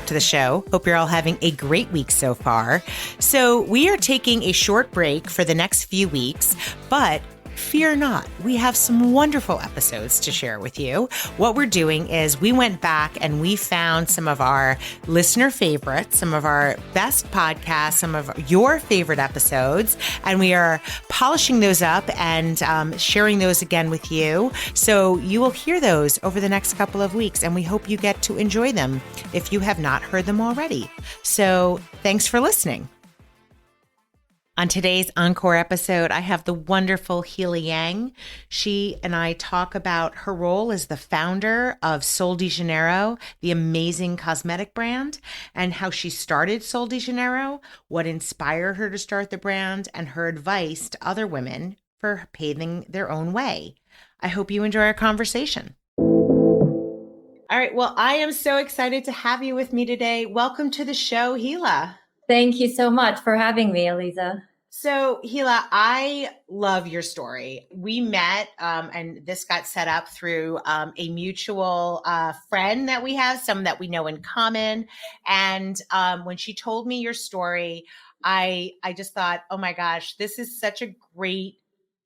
to the show. Hope you're all having a great week so far. So we are taking a short break for the next few weeks, but fear not, we have some wonderful episodes to share with you. What we're doing is we went back and we found some of our listener favorites, some of our best podcasts, some of your favorite episodes, and we are polishing those up and sharing those again with you. So you will hear those over the next couple of weeks, and we hope you get to enjoy them if you have not heard them already. So thanks for listening. On today's Encore episode, I have the wonderful Heela Lang. She and I talk about her role as the founder of Sol de Janeiro, the amazing cosmetic brand, and how she started Sol de Janeiro, what inspired her to start the brand, and her advice to other women for paving their own way. I hope you enjoy our conversation. All right. Well, I am so excited to have you with me today. Welcome to the show, Heela. Thank you so much for having me, Eliza. So, Heela, I love your story. We met, and this got set up through a mutual friend that we have, some that we know in common. And when she told me your story, I just thought, oh my gosh, this is such a great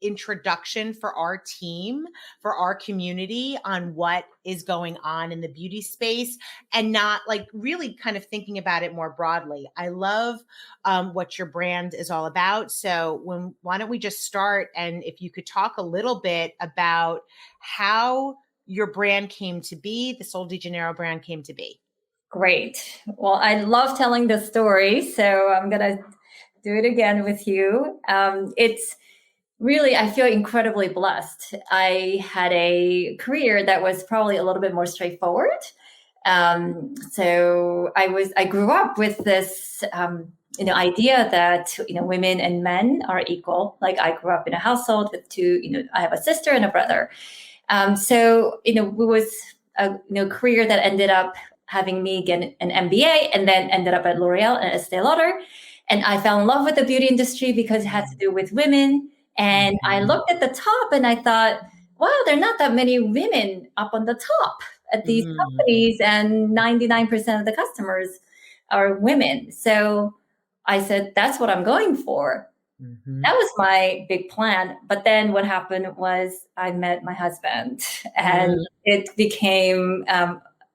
introduction for our team, for our community on what is going on in the beauty space, and not like really kind of thinking about it more broadly. I love what your brand is all about. So why don't we just start? And if you could talk a little bit about how your brand came to be, the Sol de Janeiro brand came to be. Great. Well, I love telling the story, so I'm going to do it again with you. It's really, I feel incredibly blessed. I had a career that was probably a little bit more straightforward. So I grew up with this, idea that, women and men are equal. Like I grew up in a household with two, I have a sister and a brother. So, it was a, career that ended up having me get an MBA and then ended up at L'Oreal and Estee Lauder. And I fell in love with the beauty industry because it had to do with women. And I looked at the top and I thought, wow, there are not that many women up on the top at these companies, and 99% of the customers are women. So I said, that's what I'm going for. That was my big plan. But then what happened was I met my husband, and it became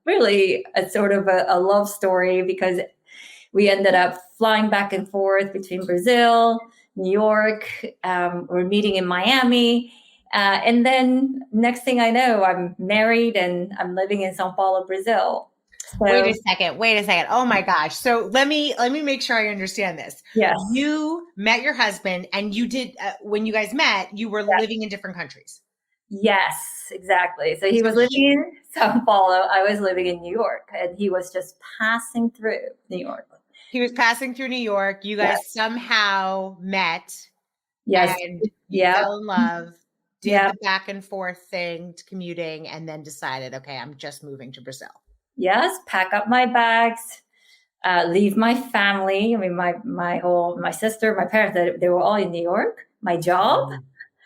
really a sort of a love story, because we ended up flying back and forth between Brazil, New York. We're meeting in Miami. And then next thing I know, I'm married and I'm living in São Paulo, Brazil. So, Wait a second. Oh my gosh. So let me make sure I understand this. Yes. You met your husband, and you did, when you guys met, you were living in different countries. Yes, exactly. So he was living in São Paulo. I was living in New York, and he was just passing through New York. He was passing through New York. You guys somehow met. Yes. And you fell in love, did the back and forth thing, commuting, and then decided, okay, I'm just moving to Brazil. Yes. Pack up my bags, leave my family. I mean, my sister, my parents, they were all in New York. My job,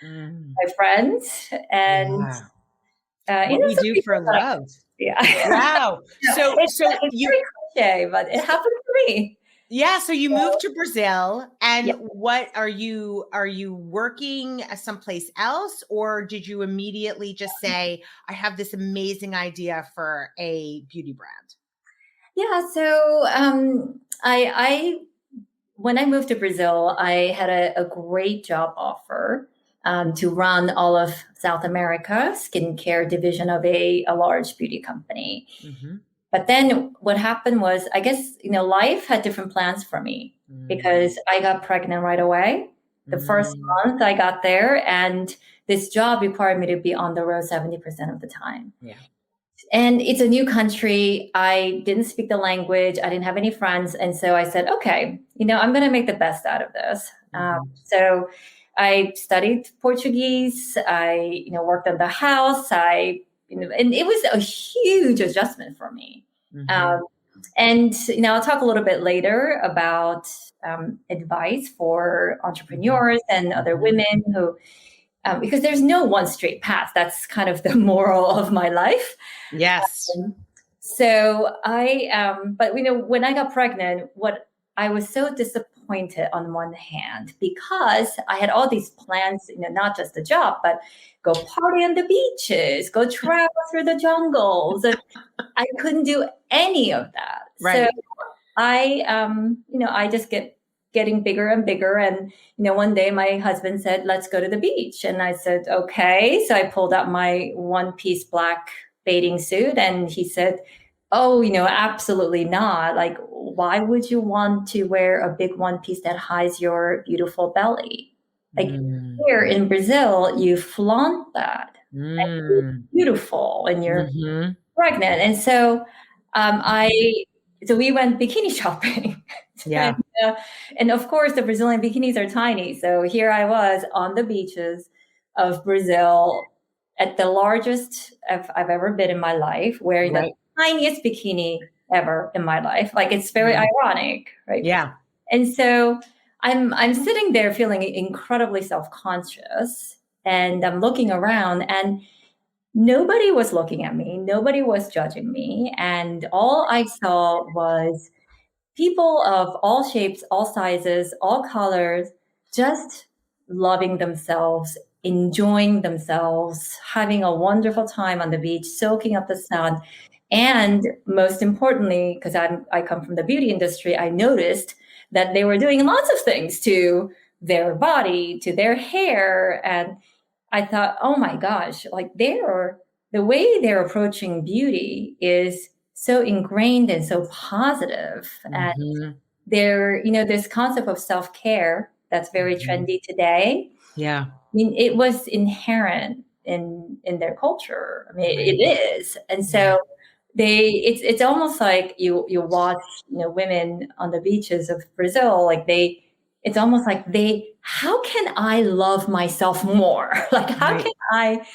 my friends, and what do you do for love? Yeah. Wow. So it's very cliche, but it happened to me. Yeah. So you moved to Brazil, and what are you working someplace else, or did you immediately just say, I have this amazing idea for a beauty brand? Yeah. So I when I moved to Brazil, I had a great job offer to run all of South America skincare division of a large beauty company. But then what happened was, I guess, life had different plans for me, because I got pregnant right away. The first month I got there, and this job required me to be on the road 70% of the time. Yeah. And it's a new country. I didn't speak the language. I didn't have any friends. And so I said, okay, I'm going to make the best out of this. So I studied Portuguese. I, worked on the house. And it was a huge adjustment for me. And, I'll talk a little bit later about advice for entrepreneurs and other women who, because there's no one straight path. That's kind of the moral of my life. Yes. So but when I got pregnant, what I was so disappointed on one hand because I had all these plans, not just the job, but go party on the beaches, go travel through the jungles, and I couldn't do any of that. So Right. I just getting bigger and bigger. And, one day my husband said, let's go to the beach. And I said, okay. So I pulled out my one piece black bathing suit and he said, oh, absolutely not. Like, why would you want to wear a big one piece that hides your beautiful belly? Like here in Brazil, you flaunt that. And you're Mm. beautiful and you're Mm-hmm. pregnant. And so so we went bikini shopping. Yeah. And of course, the Brazilian bikinis are tiny. So here I was on the beaches of Brazil at the largest I've ever been in my life, wearing the tiniest bikini ever in my life. Like it's very ironic, right? Yeah. And so I'm sitting there feeling incredibly self-conscious, and I'm looking around and nobody was looking at me. Nobody was judging me. And all I saw was people of all shapes, all sizes, all colors, just loving themselves, enjoying themselves, having a wonderful time on the beach, soaking up the sun. And most importantly, because I come from the beauty industry, I noticed that they were doing lots of things to their body, to their hair. And I thought, oh my gosh, like the way they're approaching beauty is so ingrained and so positive. And this concept of self-care that's very trendy today. Yeah. I mean, it was inherent in their culture. I mean, it is. And so it's almost like you watch, women on the beaches of Brazil, like it's almost like how can I love myself more? Like, how can I,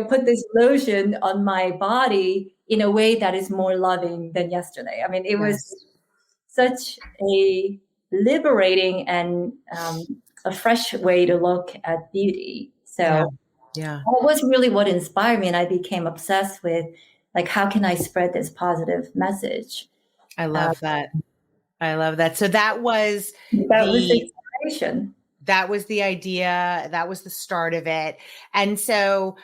put this lotion on my body in a way that is more loving than yesterday? I mean, it was such a liberating and a fresh way to look at beauty. So that was really what inspired me. And I became obsessed with, like, how can I spread this positive message? I love that. I love that. So that was the inspiration. That was the idea. That was the start of it. And so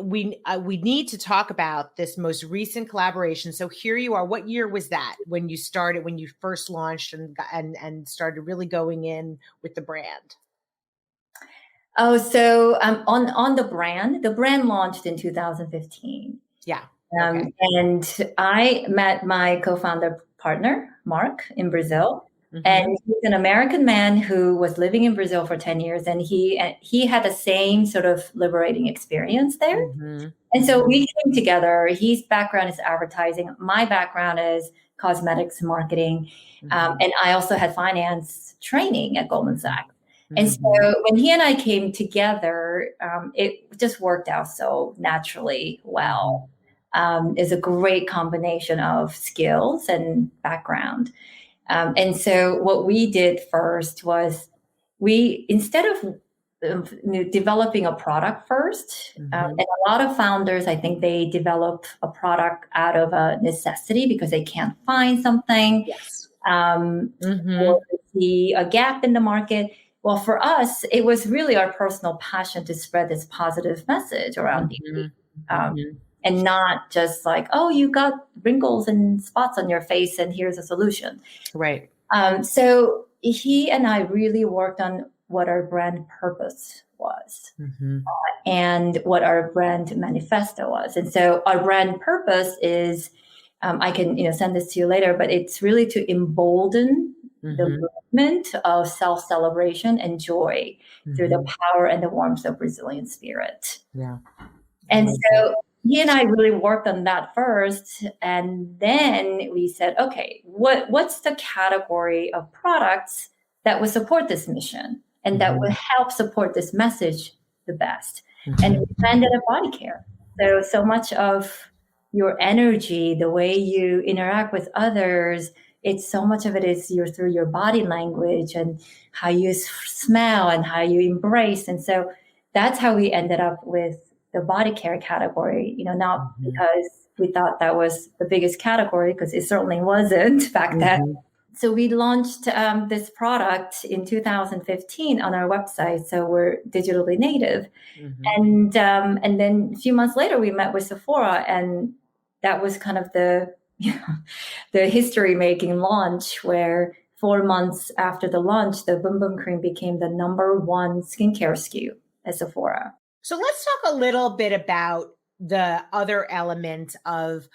we need to talk about this most recent collaboration. So here you are. What year was that when you started, when you first launched and started really going in with the brand? Oh, so on the brand launched in 2015. Yeah. And I met my co-founder partner, Mark, in Brazil. And he's an American man who was living in Brazil for 10 years. And he had the same sort of liberating experience there. And so we came together. His background is advertising. My background is cosmetics marketing. And I also had finance training at Goldman Sachs. And so when he and I came together, it just worked out so naturally well. Is a great combination of skills and background. And so what we did first was instead of developing a product first, and a lot of founders, I think they develop a product out of a necessity because they can't find something, or they see a gap in the market. Well, for us, it was really our personal passion to spread this positive message around beauty. And not just like, oh, you got wrinkles and spots on your face and here's a solution. Right. So he and I really worked on what our brand purpose was and what our brand manifesto was. And so our brand purpose is, I can send this to you later, but it's really to embolden the movement of self-celebration and joy through the power and the warmth of Brazilian spirit. Yeah. And so he and I really worked on that first. And then we said, okay, what's the category of products that would support this mission and that would help support this message the best? And we landed at body care. So much of your energy, the way you interact with others, so much of it is through your body language and how you smell and how you embrace. And so that's how we ended up with the body care category, not because we thought that was the biggest category because it certainly wasn't back then. Mhm. So we launched this product in 2015 on our website. So we're digitally native. Mhm. And then a few months later, we met with Sephora, and that was kind of the the history making launch where 4 months after the launch, the Boom Boom Cream became the number one skincare SKU at Sephora. So let's talk a little bit about the other element of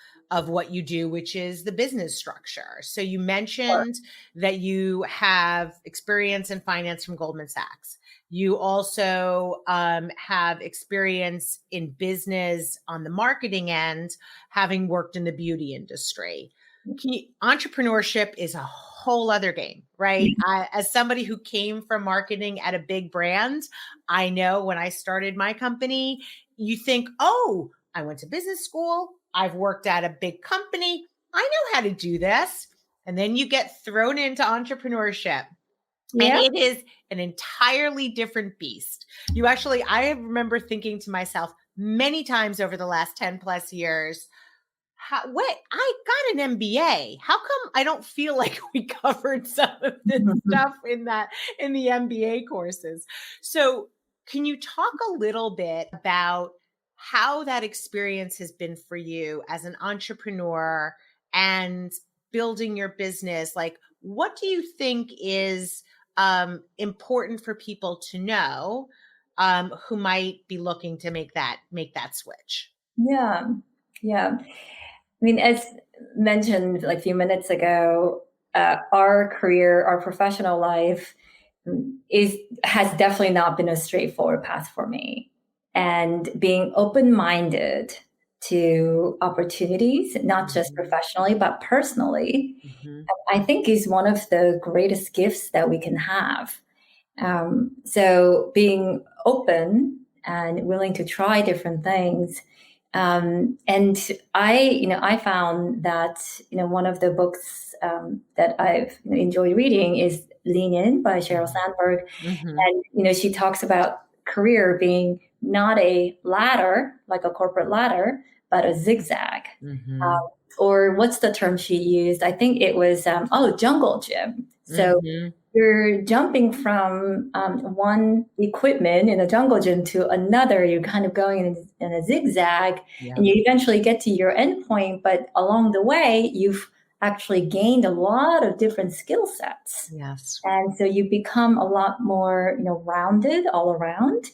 what you do, which is the business structure. So you mentioned that you have experience in finance from Goldman Sachs. You also have experience in business on the marketing end, having worked in the beauty industry. Entrepreneurship is a whole other game, right? As somebody who came from marketing at a big brand, I know when I started my company, you think, oh, I went to business school. I've worked at a big company. I know how to do this. And then you get thrown into entrepreneurship. And Yeah. it is an entirely different beast. I remember thinking to myself many times over the last 10 plus years, wait, I got an MBA. How come I don't feel like we covered some of this stuff in the MBA courses? So can you talk a little bit about how that experience has been for you as an entrepreneur and building your business? Like, what do you think is important for people to know who might be looking to make that switch? Yeah. Yeah. I mean, as mentioned like a few minutes ago, our career, our professional life has definitely not been a straightforward path for me. And being open-minded to opportunities, not just professionally, but personally, I think is one of the greatest gifts that we can have. So being open and willing to try different things. And I found that, one of the books that I've enjoyed reading is Lean In by Sheryl Sandberg. And, she talks about career being not a ladder, like a corporate ladder, but a zigzag. Or what's the term she used? I think it was, jungle gym. So you're jumping from one equipment in a jungle gym to another. You're kind of going in a zigzag, and you eventually get to your endpoint. But along the way, you've actually gained a lot of different skill sets. Yes. And so you become a lot more, rounded all around.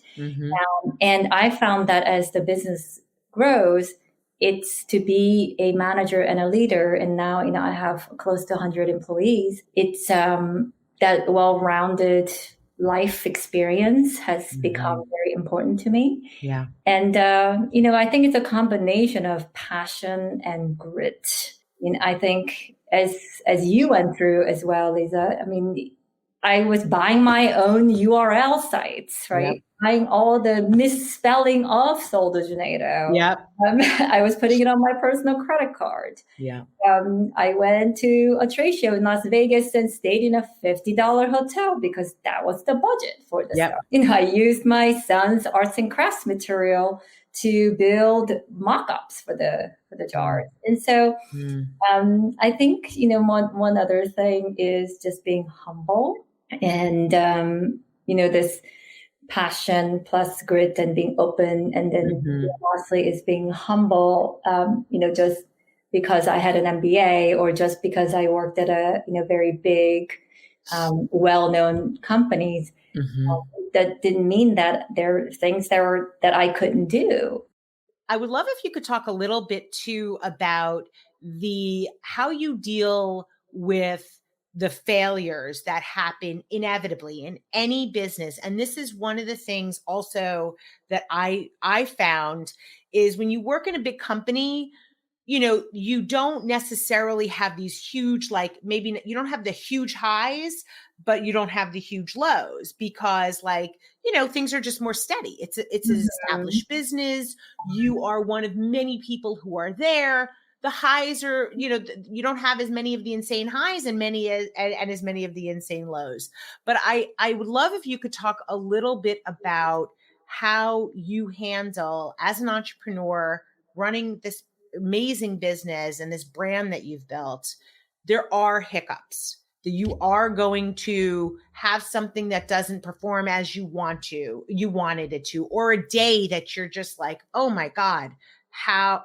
And I found that as the business grows, it's to be a manager and a leader. And now, I have close to 100 employees. It's that well-rounded life experience has become very important to me. Yeah. And, I think it's a combination of passion and grit. I think as you went through as well, Lisa, I mean, I was buying my own URL sites, right? Yep. Buying all the misspelling of Sol de Janeiro. Yep. I was putting it on my personal credit card. Yeah. I went to a trade show in Las Vegas and stayed in a $50 hotel because that was the budget for the stuff. I used my son's arts and crafts material to build mock-ups for the jars. And so I think, one other thing is just being humble and, this passion plus grit and being open. And then lastly is being humble, just because I had an MBA or just because I worked at a, very big, well-known companies, that didn't mean that there are things that I couldn't do. I would love if you could talk a little bit too about how you deal with the failures that happen inevitably in any business. And this is one of the things also that I found is when you work in a big company, you don't necessarily have these huge, like maybe you don't have the huge highs, but you don't have the huge lows because things are just more steady. It's an established business. You are one of many people who are there. The highs are, you don't have as many of the insane highs and as many of the insane lows. But I would love if you could talk a little bit about how you handle as an entrepreneur running this amazing business and this brand that you've built, there are hiccups. That you are going to have something that doesn't perform as you wanted it to, or a day that you're just like, oh my God, how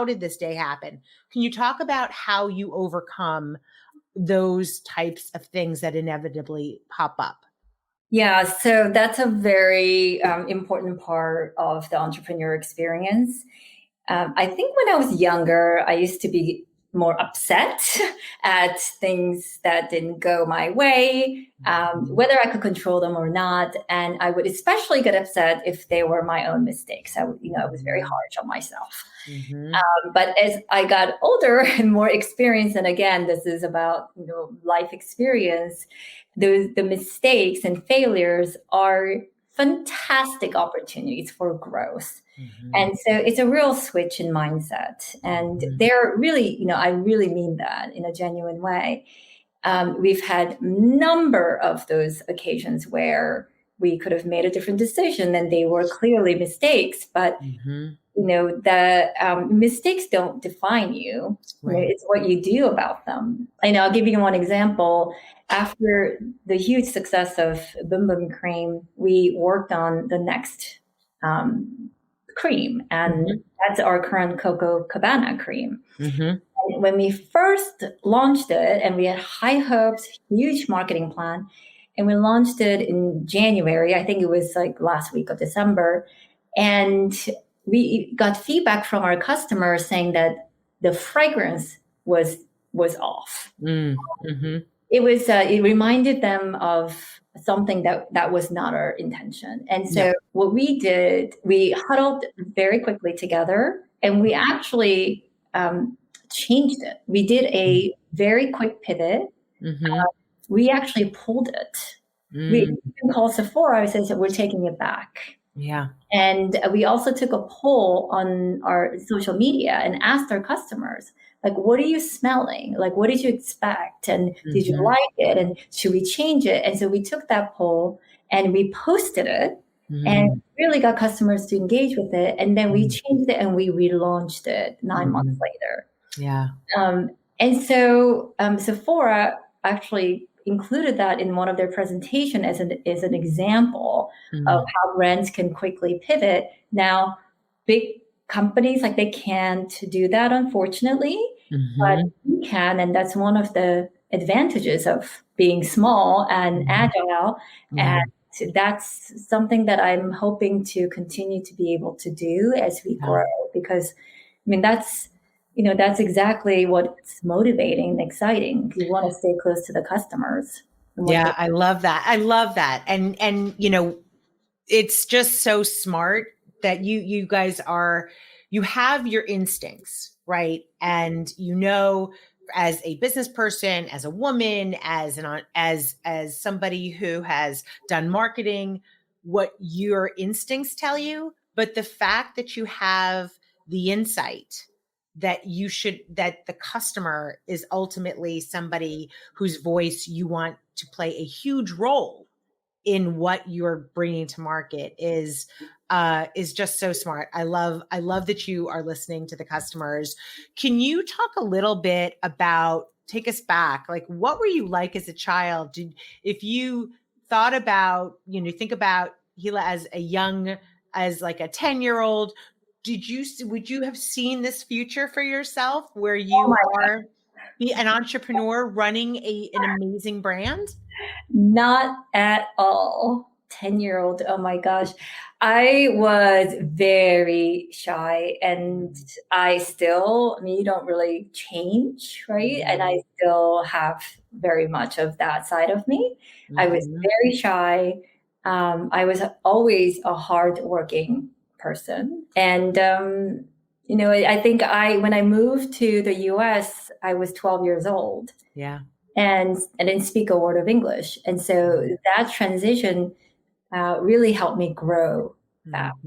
did this day happen? Can you talk about how you overcome those types of things that inevitably pop up? Yeah, so that's a very important part of the entrepreneur experience. I think when I was younger, I used to be more upset at things that didn't go my way, whether I could control them or not. And I would especially get upset if they were my own mistakes. I was very harsh on myself. Mm-hmm. But as I got older and more experienced, and again, this is about life experience, the mistakes and failures are fantastic opportunities for growth. Mm-hmm. And so it's a real switch in mindset. And they're really, I really mean that in a genuine way. We've had number of those occasions where we could have made a different decision and they were clearly mistakes, but the mistakes don't define you. Right. It's what you do about them. I'll give you one example. After the huge success of Boom Boom Cream, we worked on the next cream, and that's our current Coco Cabana cream. And when we first launched it, and we had high hopes, huge marketing plan, and we launched it in January, I think it was like last week of December, and we got feedback from our customers saying that the fragrance was off. It reminded them of something that was not our intention. And so what we did, we huddled very quickly together, and we actually changed it. We did a very quick pivot. We actually pulled it. We even called Sephora and said, we're taking it back. Yeah. And we also took a poll on our social media and asked our customers, like, what are you smelling? Like, what did you expect? And did you like it? And should we change it? And so we took that poll and we posted it and really got customers to engage with it. And then we changed it and we relaunched it 9 months later. Yeah. And so Sephora actually included that in one of their presentation as an example of how brands can quickly pivot. Now, big companies, like, they can't do that, unfortunately, but we can, and that's one of the advantages of being small and agile. And that's something that I'm hoping to continue to be able to do as we grow, because that's exactly what's motivating and exciting. You want to stay close to the customers. Yeah, I love that. I love that. And it's just so smart that you guys you have your instincts, right? And as a business person, as a woman, as somebody who has done marketing, what your instincts tell you, but the fact that you have the insight that that the customer is ultimately somebody whose voice you want to play a huge role in what you're bringing to market is just so smart. I love that you are listening to the customers. Can you talk a little bit take us back, like, what were you like as a child? If you thought about, think about Heela as like a 10-year-old, would you have seen this future for yourself where you be an entrepreneur running an amazing brand? Not at all. 10-year-old. Oh my gosh. I was very shy, and you don't really change, right? And I still have very much of that side of me. I was very shy. I was always a hardworking person. And, I think when I moved to the US, I was 12 years old. Yeah. And I didn't speak a word of English. And so that transition really helped me grow fast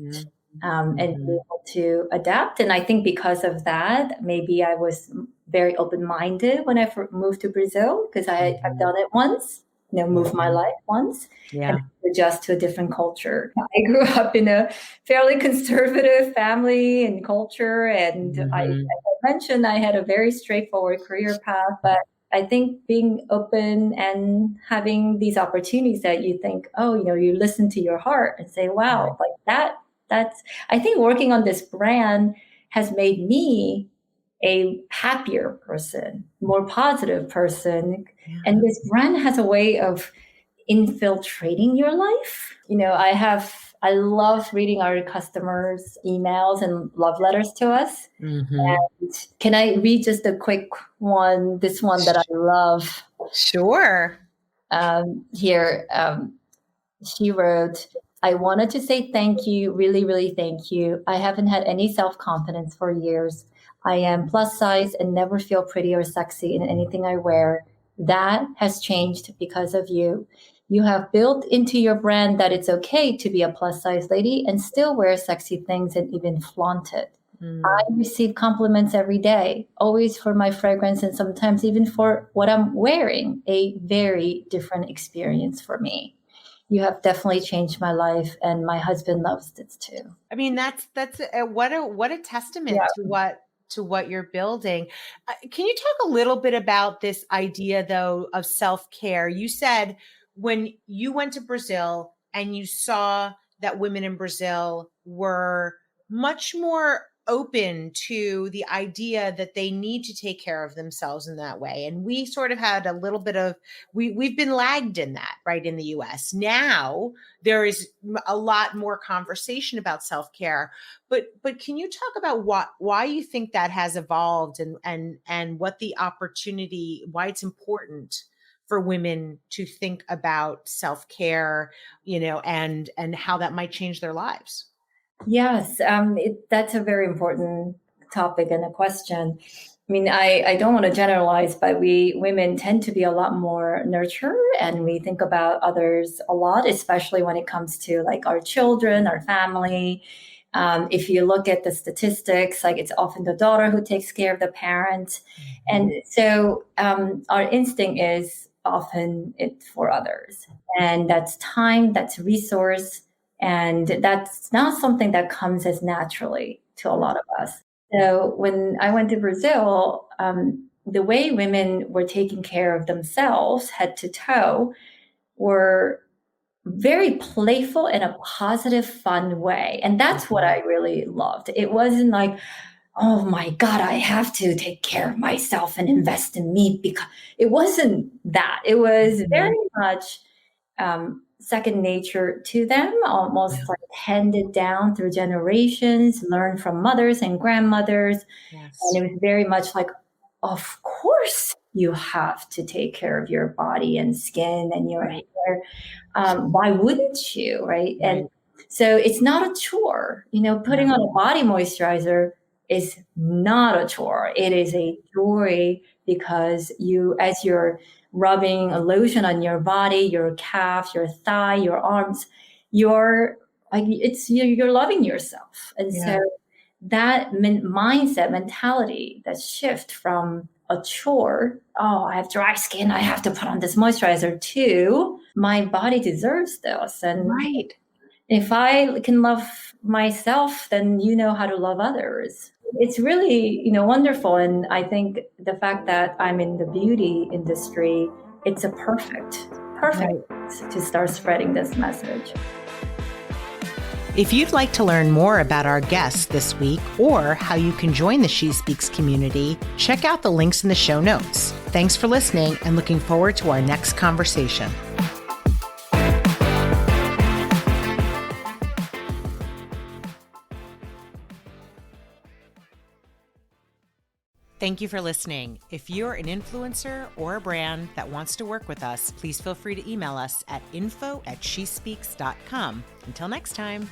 and be able to adapt. And I think because of that, maybe I was very open-minded when I moved to Brazil, because I've done it once. move my life once and Yeah. adjust to a different culture. I grew up in a fairly conservative family and culture. And as I mentioned, I had a very straightforward career path, but I think being open and having these opportunities that you think, oh, you listen to your heart and say, wow, like I think working on this brand has made me a happier person, more positive person. Yeah. And this brand has a way of infiltrating your life. I love reading our customers' emails and love letters to us. And can I read just a quick one? This one that I love. Sure. Here, she wrote, I wanted to say thank you, really, really thank you. I haven't had any self-confidence for years. I am plus size and never feel pretty or sexy in anything I wear. That has changed because of you. You have built into your brand that it's okay to be a plus size lady and still wear sexy things and even flaunt it. I receive compliments every day, always for my fragrance and sometimes even for what I'm wearing, a very different experience for me. You have definitely changed my life, and my husband loves this too. I mean, that's what a testament to what you're building. Can you talk a little bit about this idea, though, of self-care? You said when you went to Brazil and you saw that women in Brazil were much more open to the idea that they need to take care of themselves in that way. And we sort of had a little bit of, we've been lagged in that, right, in the US. Now there is a lot more conversation about self-care, but can you talk about why you think that has evolved and what the opportunity, why it's important for women to think about self-care, and how that might change their lives? Yes, that's a very important topic and a question. I mean, I don't want to generalize, but we women tend to be a lot more nurture and we think about others a lot, especially when it comes to like our children, our family. If you look at the statistics, like it's often the daughter who takes care of the parent. And so our instinct is often it for others. And that's time, that's resource. And that's not something that comes as naturally to a lot of us. So when I went to Brazil, the way women were taking care of themselves head to toe were very playful in a positive, fun way. And that's what I really loved. It wasn't like, oh my God, I have to take care of myself and invest in me, because it wasn't that. It was very much second nature to them, almost like handed down through generations, learned from mothers and grandmothers. Yes. And it was very much like, of course you have to take care of your body and skin and your hair. Why wouldn't you, right? And so it's not a chore. Putting on a body moisturizer is not a chore. It is a joy, because as you're rubbing a lotion on your body, your calf, your thigh, your arms, you're loving yourself. And so that mindset, mentality, that shift from a chore, oh, I have dry skin, I have to put on this moisturizer, to my body deserves this. And if I can love myself, then you know how to love others. It's really, wonderful. And I think the fact that I'm in the beauty industry, it's a perfect to start spreading this message. If you'd like to learn more about our guests this week or how you can join the SheSpeaks community, check out the links in the show notes. Thanks for listening and looking forward to our next conversation. Thank you for listening. If you're an influencer or a brand that wants to work with us, please feel free to email us at info@shespeaks.com. Until next time.